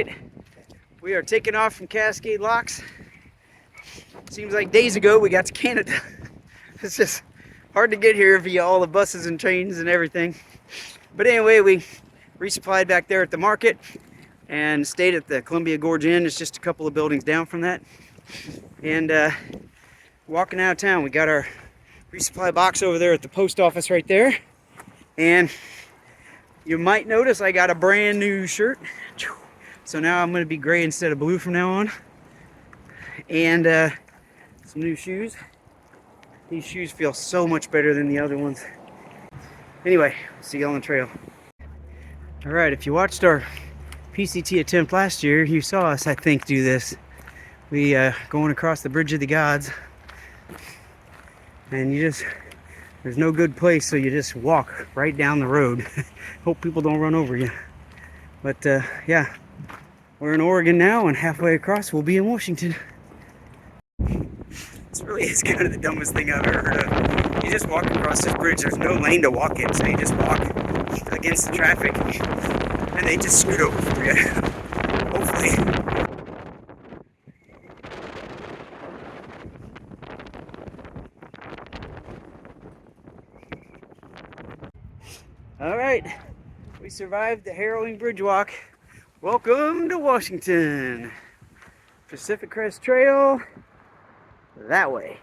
right, we are taking off from Cascade Locks. Seems like days ago we got to Canada. It's just hard to get here via all the buses and trains and everything. But anyway, we resupplied back there at the market and stayed at the Columbia Gorge Inn. It's just a couple of buildings down from that. And walking out of town, we got our resupply box over there at the post office right there. And you might notice I got a brand new shirt. So now I'm going to be gray instead of blue from now on. And some new shoes. These shoes feel so much better than the other ones. Anyway, see you on the trail. Alright, if you watched our PCT attempt last year, you saw us, I think, do this. We going across the Bridge of the Gods. And there's no good place, so you just walk right down the road. Hope people don't run over you. But yeah, we're in Oregon now, and halfway across we'll be in Washington. This really is kind of the dumbest thing I've ever heard of. You just walk across this bridge, there's no lane to walk in, so you just walk against the traffic, and they just scoot over for you. Hopefully. All right, we survived the harrowing bridge walk. Welcome to Washington. Pacific Crest Trail, that way.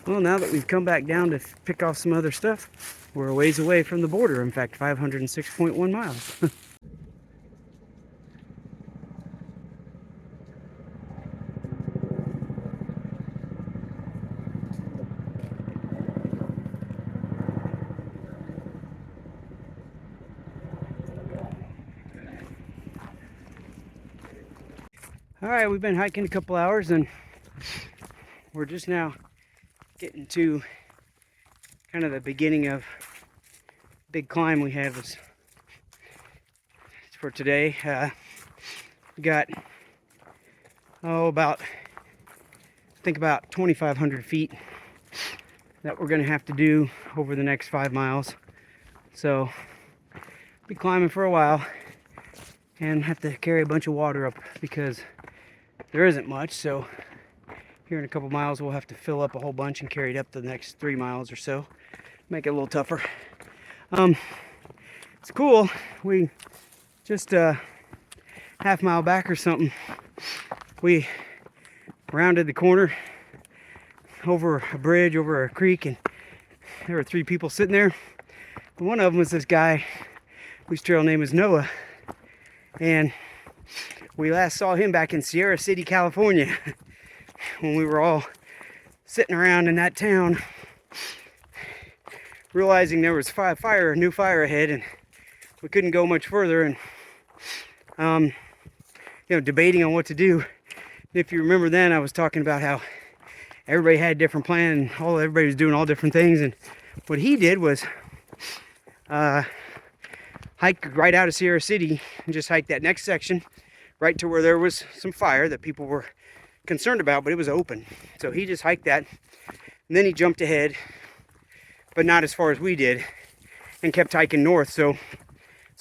Well, now that we've come back down to pick off some other stuff, we're a ways away from the border. In fact, 506.1 miles. All right, we've been hiking a couple hours and we're just now getting to kind of the beginning of big climb we had was for today. We got about 2,500 feet that we're gonna have to do over the next 5 miles. So be climbing for a while and have to carry a bunch of water up because there isn't much. So here in a couple miles we'll have to fill up a whole bunch and carry it up the next 3 miles or so. Make it a little tougher. It's cool. We just half mile back or something, we rounded the corner over a bridge, over a creek, and there were 3 people sitting there. One of them was this guy whose trail name is Noah, and we last saw him back in Sierra City, California, when we were all sitting around in that town, realizing there was a new fire ahead, and we couldn't go much further, and debating on what to do. If you remember then, I was talking about how everybody had a different plan, and everybody was doing all different things, and what he did was hike right out of Sierra City and just hike that next section right to where there was some fire that people were concerned about, but it was open. So he just hiked that, and then he jumped ahead, but not as far as we did, and kept hiking north. So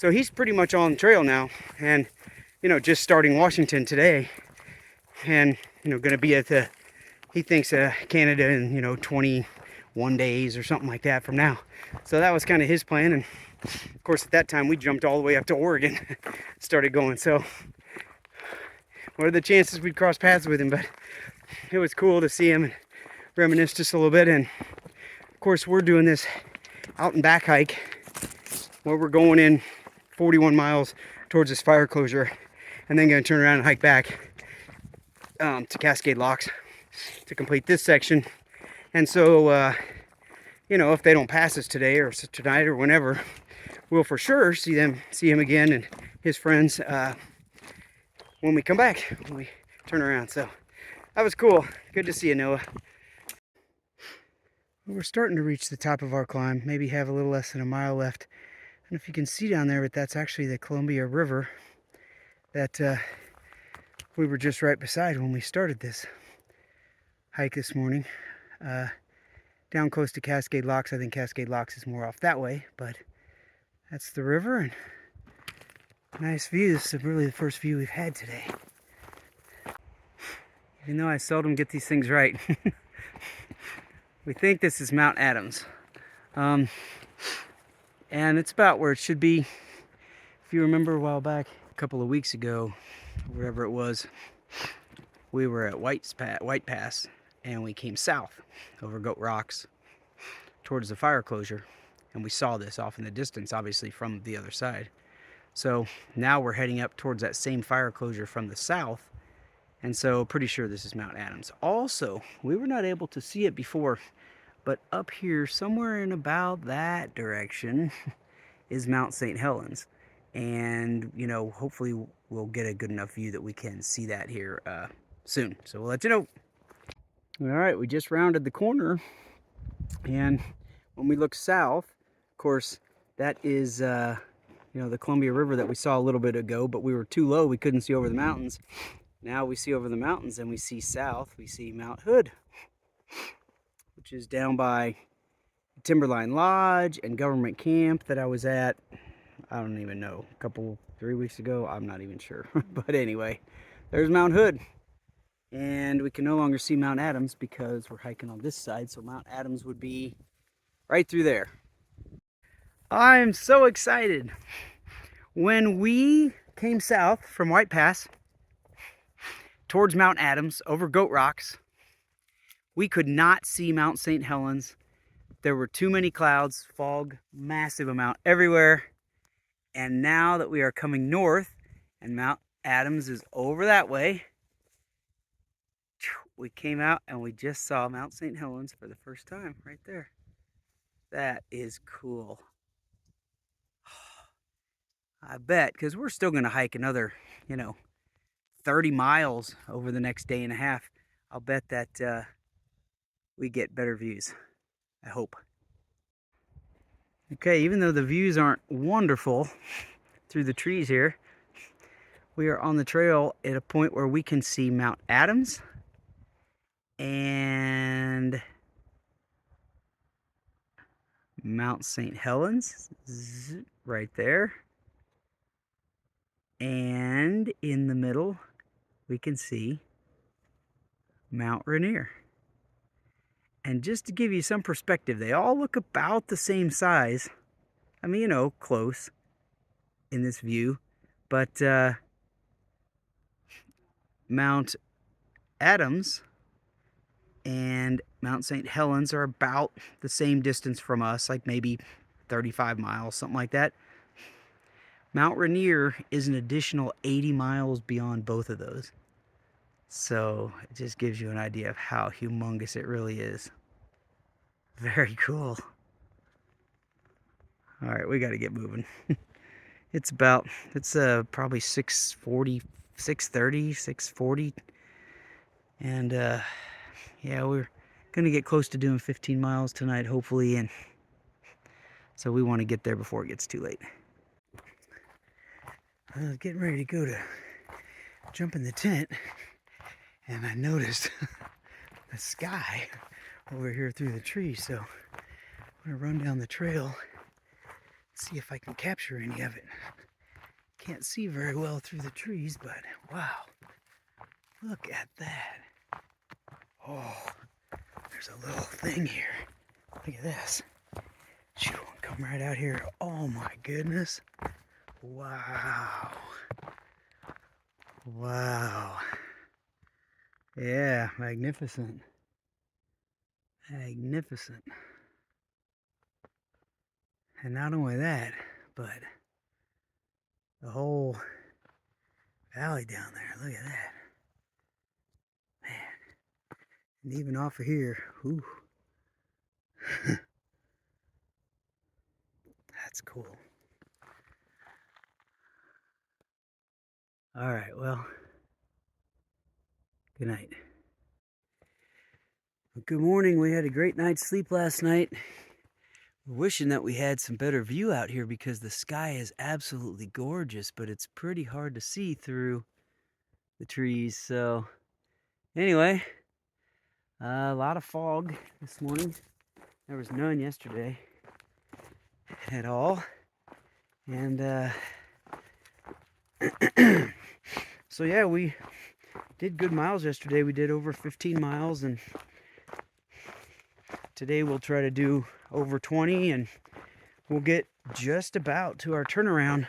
he's pretty much on the trail now, and just starting Washington today, and going to be at he thinks Canada in 21 days or something like that from now. So that was kind of his plan, and of course at that time we jumped all the way up to Oregon, started going. So what are the chances we'd cross paths with him? But it was cool to see him and reminisce just a little bit. And of course we're doing this out and back hike where we're going in 41 miles towards this fire closure, and then going to turn around and hike back to Cascade Locks to complete this section. And so if they don't pass us today or tonight or whenever, we'll for sure see him again and his friends when we come back, when we turn around. So that was cool. Good to see you, Noah. We're starting to reach the top of our climb, maybe have a little less than a mile left. And if you can see down there, but that's actually the Columbia River that we were just right beside when we started this hike this morning. down close to Cascade Locks. I think Cascade Locks is more off that way, but that's the river and nice view. This is really the first view we've had today. Even though I seldom get these things right. We think this is Mount Adams. And it's about where it should be. If you remember a while back, a couple of weeks ago, wherever it was, we were at White Pass, and we came south over Goat Rocks towards the fire closure, and we saw this off in the distance, obviously from the other side. So now we're heading up towards that same fire closure from the south, and so pretty sure this is Mount Adams. Also, we were not able to see it before, but up here, somewhere in about that direction, is Mount St. Helens. And, you know, hopefully we'll get a good enough view that we can see that here soon. So we'll let you know. All right, we just rounded the corner. And when we look south, of course, that is, you know, the Columbia River that we saw a little bit ago, but we were too low. We couldn't see over the mountains. Now we see over the mountains and we see south. We see Mount Hood, which is down by Timberline Lodge and Government Camp that I was at, I don't even know, 3 weeks ago. I'm not even sure. But anyway, there's Mount Hood. And we can no longer see Mount Adams because we're hiking on this side. So Mount Adams would be right through there. I'm so excited. When we came south from White Pass towards Mount Adams over Goat Rocks, we could not see Mount St. Helens. There were too many clouds, fog, massive amount everywhere. And now that we are coming north and Mount Adams is over that way, we came out and we just saw Mount St. Helens for the first time right there. That is cool. I bet, because we're still going to hike another, 30 miles over the next day and a half. I'll bet that we get better views. I hope. Okay, even though the views aren't wonderful through the trees here, we are on the trail at a point where we can see Mount Adams and Mount St. Helens right there. And in the middle, we can see Mount Ranier. And just to give you some perspective, they all look about the same size. I mean, close in this view. But Mount Adams and Mount St. Helens are about the same distance from us, like maybe 35 miles, something like that. Mount Ranier is an additional 80 miles beyond both of those. So it just gives you an idea of how humongous it really is. Very cool. All right, we got to get moving. It's probably 6:40, 6:30, 6:40. And yeah, we're going to get close to doing 15 miles tonight, hopefully. And so we want to get there before it gets too late. I was getting ready to go to jump in the tent, and I noticed the sky over here through the trees. So I'm going to run down the trail, see if I can capture any of it. Can't see very well through the trees, but wow, look at that. Oh, there's a little thing here. Look at this. Come right out here. Oh my goodness. Wow. Wow. Yeah, magnificent. Magnificent. And not only that, but the whole valley down there. Look at that. Man. And even off of here, ooh. That's cool. All right, well, good night. Well, good morning. We had a great night's sleep last night. We're wishing that we had some better view out here because the sky is absolutely gorgeous, but it's pretty hard to see through the trees. So anyway, a lot of fog this morning. There was none yesterday at all. And so yeah, we did good miles yesterday. We did over 15 miles, and today we'll try to do over 20, and we'll get just about to our turnaround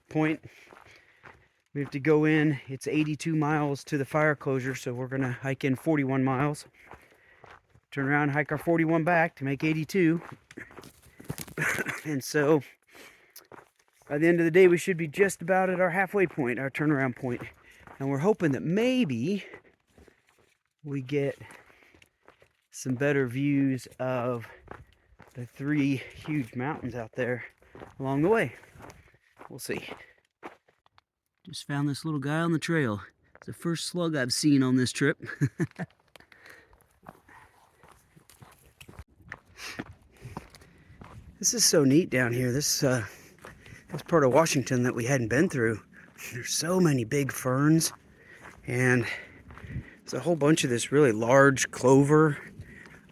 point. We have to go in. It's 82 miles to the fire closure, so we're going to hike in 41 miles. Turn around, hike our 41 back to make 82. And so by the end of the day, we should be just about at our halfway point, our turnaround point. And we're hoping that maybe we get some better views of the 3 huge mountains out there along the way. We'll see. Just found this little guy on the trail. It's the first slug I've seen on this trip. This is so neat down here. This part of Washington that we hadn't been through. There's so many big ferns, and there's a whole bunch of this really large clover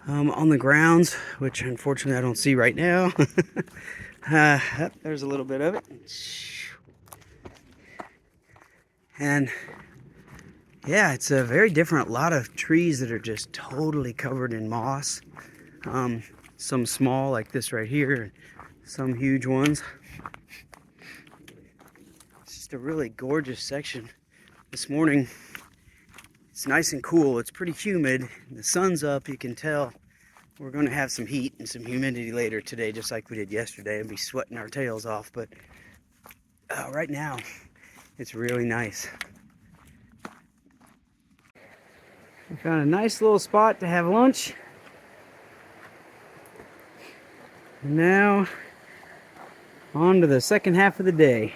on the grounds, which unfortunately I don't see right now. There's a little bit of it. And yeah, it's a very different. A lot of trees that are just totally covered in moss. Some small like this right here, and some huge ones. It's just a really gorgeous section. This morning, it's nice and cool. It's pretty humid. The sun's up, you can tell. We're going to have some heat and some humidity later today, just like we did yesterday, and be sweating our tails off. But right now, it's really nice. We found a nice little spot to have lunch. And now, on to the second half of the day.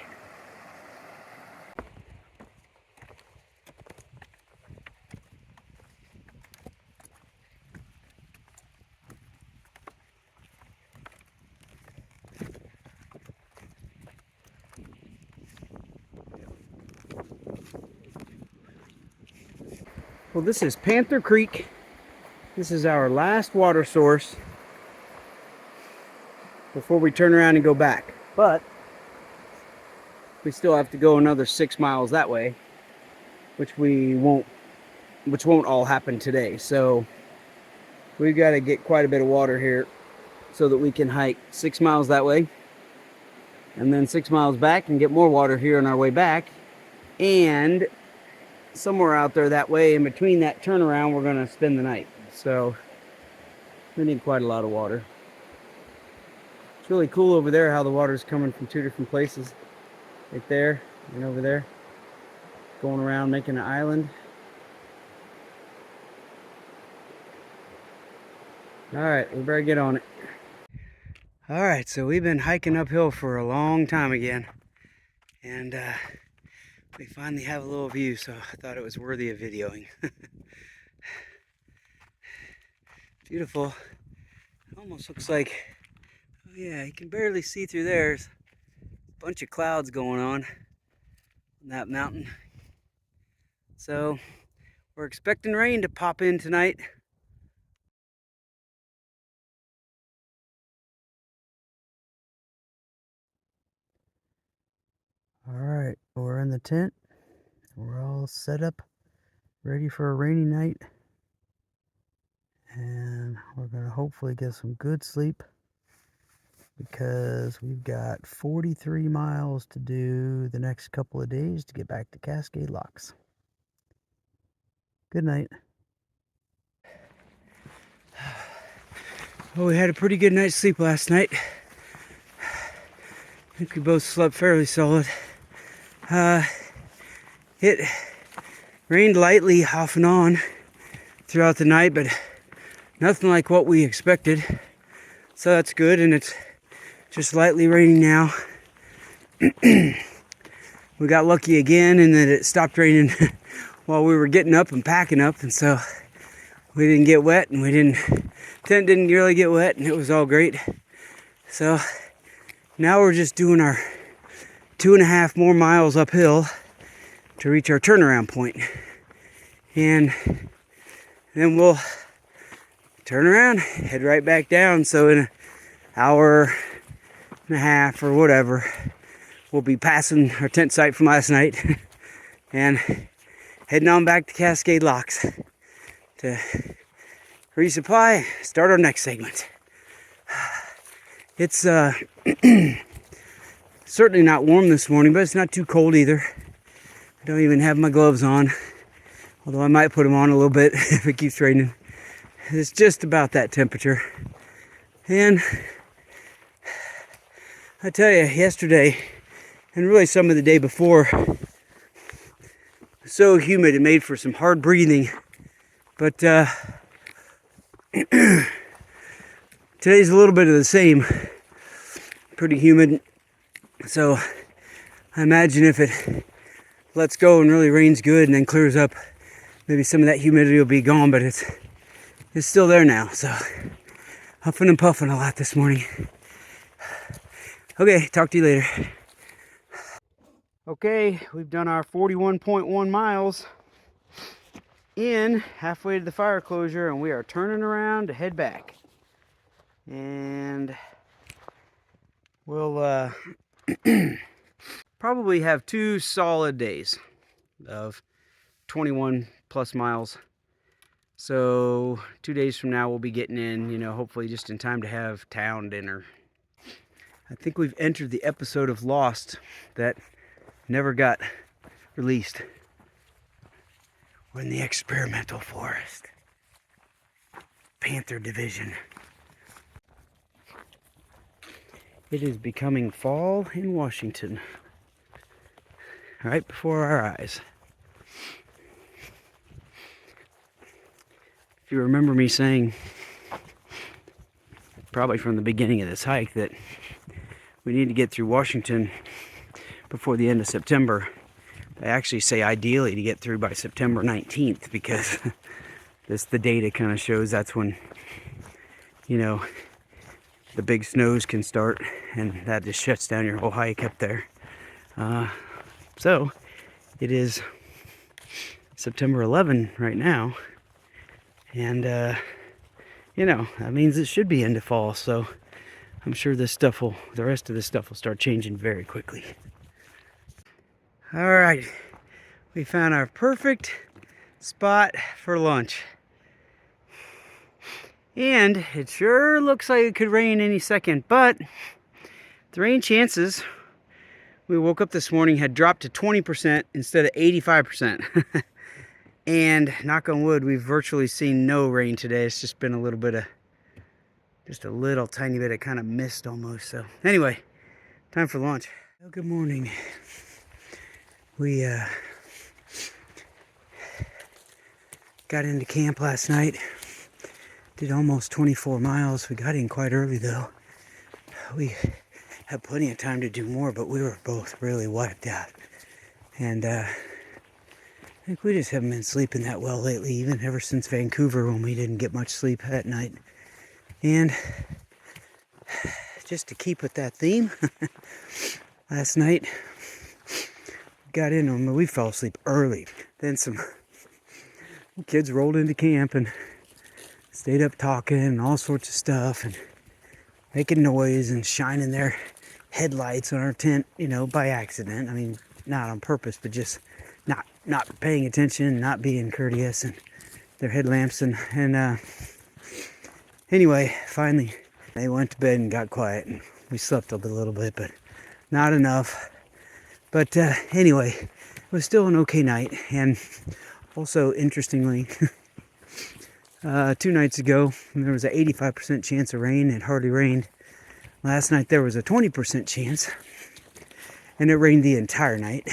Well, this is Panther Creek. This is our last water source before we turn around and go back. But we still have to go another 6 miles that way, which won't all happen today. So we've got to get quite a bit of water here so that we can hike 6 miles that way, and then 6 miles back and get more water here on our way back. And somewhere out there that way, in between that turnaround, we're going to spend the night. So we need quite a lot of water. It's really cool over there how the water is coming from 2 different places. Right there and over there. Going around making an island. Alright, we better get on it. Alright, so we've been hiking uphill for a long time again. And we finally have a little view, so I thought it was worthy of videoing. Beautiful. It almost looks like, oh yeah, you can barely see through there. There's a bunch of clouds going on that mountain. So we're expecting rain to pop in tonight. Alright, we're in the tent. We're all set up, ready for a rainy night. And we're going to hopefully get some good sleep, because we've got 43 miles to do the next couple of days to get back to Cascade Locks. Good night. Well, we had a pretty good night's sleep last night. I think we both slept fairly solid. It rained lightly off and on throughout the night, but nothing like what we expected. So that's good, and it's just lightly raining now. We got lucky again in that it stopped raining while we were getting up and packing up, and so we didn't get wet, and tent didn't really get wet, and it was all great. So now we're just doing our 2.5 more miles uphill to reach our turnaround point. And then we'll turn around, head right back down. So in an hour and a half or whatever, we'll be passing our tent site from last night and heading on back to Cascade Locks to resupply, start our next segment. It's certainly not warm this morning, but it's not too cold either. I don't even have my gloves on, although I might put them on a little bit if it keeps raining. It's just about that temperature. And I tell you, yesterday, and really some of the day before, so humid it made for some hard breathing. But today's a little bit of the same. Pretty humid. So I imagine if it lets go and really rains good and then clears up, maybe some of that humidity will be gone, but it's still there now. So huffing and puffing a lot this morning. Okay, talk to you later. Okay, we've done our 41.1 miles in, halfway to the fire closure, and we are turning around to head back. And we'll probably have 2 solid days of 21 plus miles. So 2 days from now we'll be getting in, hopefully just in time to have town dinner. I think we've entered the episode of Lost that never got released. We're in the experimental forest. Panther Division. It is becoming fall in Washington. Right before our eyes. If you remember me saying, probably from the beginning of this hike, that we need to get through Washington before the end of September. I actually say ideally to get through by September 19th, because the data kind of shows that's when, the big snows can start, and that just shuts down your whole hike up there. So it is September 11 right now, and that means it should be into fall. So I'm sure the rest of this stuff will start changing very quickly. All right, we found our perfect spot for lunch. And it sure looks like it could rain any second, but the rain chances, we woke up this morning, had dropped to 20% instead of 85%. And knock on wood, we've virtually seen no rain today. It's just been a little bit of, just a little tiny bit of kind of mist almost. So anyway, time for lunch. Well, good morning. We got into camp last night. Did almost 24 miles. We got in quite early though. We had plenty of time to do more, but we were both really wiped out. And I think we just haven't been sleeping that well lately, even ever since Vancouver when we didn't get much sleep at night. And just to keep with that theme, last night got in on, we fell asleep early. Then some kids rolled into camp and stayed up talking and all sorts of stuff and making noise and shining their headlights on our tent, by accident. I mean, not on purpose, but just not paying attention, not being courteous, and their headlamps and anyway, finally they went to bed and got quiet, and we slept a little bit, but not enough. But anyway, it was still an okay night. And also, interestingly, 2 nights ago, there was an 85% chance of rain. It hardly rained. Last night, there was a 20% chance. And it rained the entire night.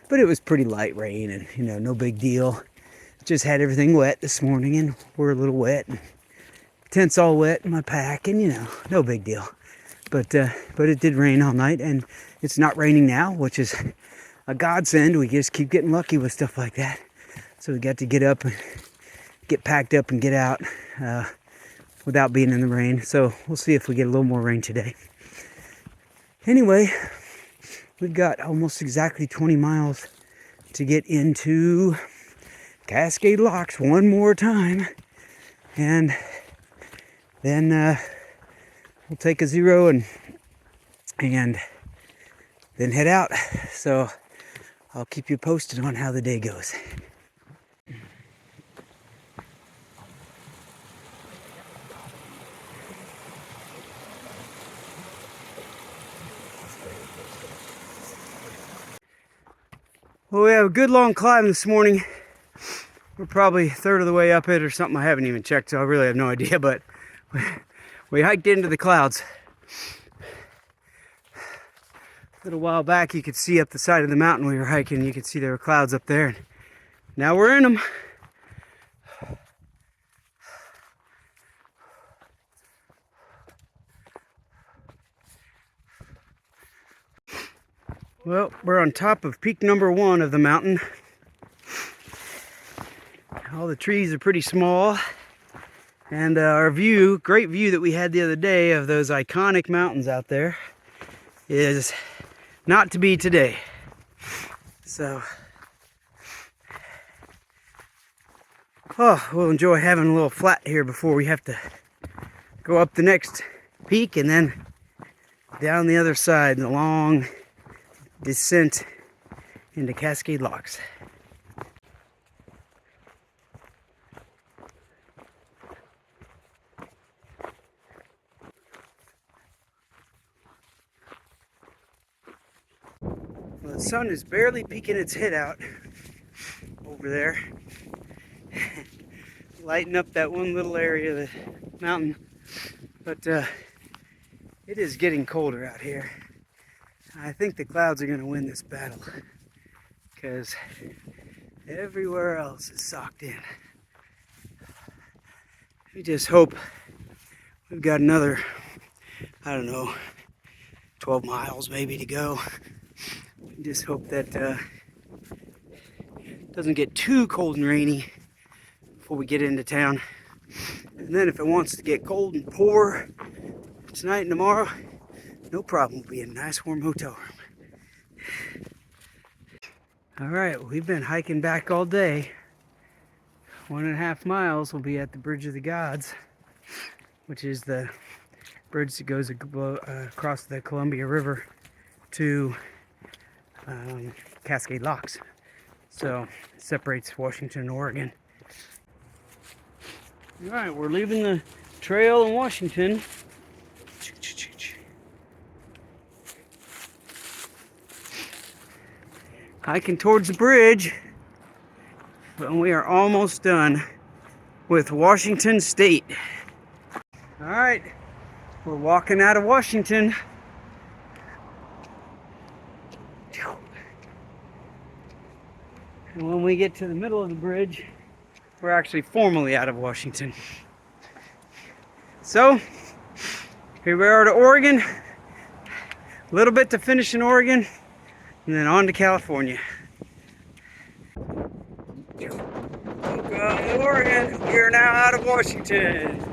But it was pretty light rain and, no big deal. Just had everything wet this morning, and we're a little wet. And tent's all wet in my pack, and, no big deal. But it did rain all night, and it's not raining now, which is a godsend. We just keep getting lucky with stuff like that. So we got to get up and get packed up and get out without being in the rain. So we'll see if we get a little more rain today. Anyway, we've got almost exactly 20 miles to get into Cascade Locks one more time. and then we'll take a zero and then head out. So I'll keep you posted on how the day goes. Well, we have a good long climb this morning. We're probably a third of the way up it or something. I haven't even checked, so I really have no idea, but we hiked into the clouds. A little while back, you could see up the side of the mountain we were hiking. You could see there were clouds up there. Now we're in them. Well, we're on top of peak number 1 of the mountain. All the trees are pretty small. And our view, great view that we had the other day of those iconic mountains out there, is not to be today. So, we'll enjoy having a little flat here before we have to go up the next peak and then down the other side, the long descent into Cascade Locks. Well, the sun is barely peeking its head out over there, lighting up that one little area of the mountain, but it is getting colder out here. I think the clouds are going to win this battle because everywhere else is socked in. We just hope we've got another, I don't know, 12 miles maybe to go. We just hope that it doesn't get too cold and rainy before we get into town. And then if it wants to get cold and pour tonight and tomorrow, no problem, we'll be in a nice warm hotel room. Alright, we've been hiking back all day. 1.5 miles, we'll be at the Bridge of the Gods, which is the bridge that goes across the Columbia River to Cascade Locks. So it separates Washington and Oregon. Alright, we're leaving the trail in Washington. Hiking towards the bridge, but we are almost done with Washington State. All right, we're walking out of Washington. And when we get to the middle of the bridge, we're actually formally out of Washington. So, here we are to Oregon. A little bit to finish in Oregon. And then on to California. Welcome to Oregon. We are now out of Washington.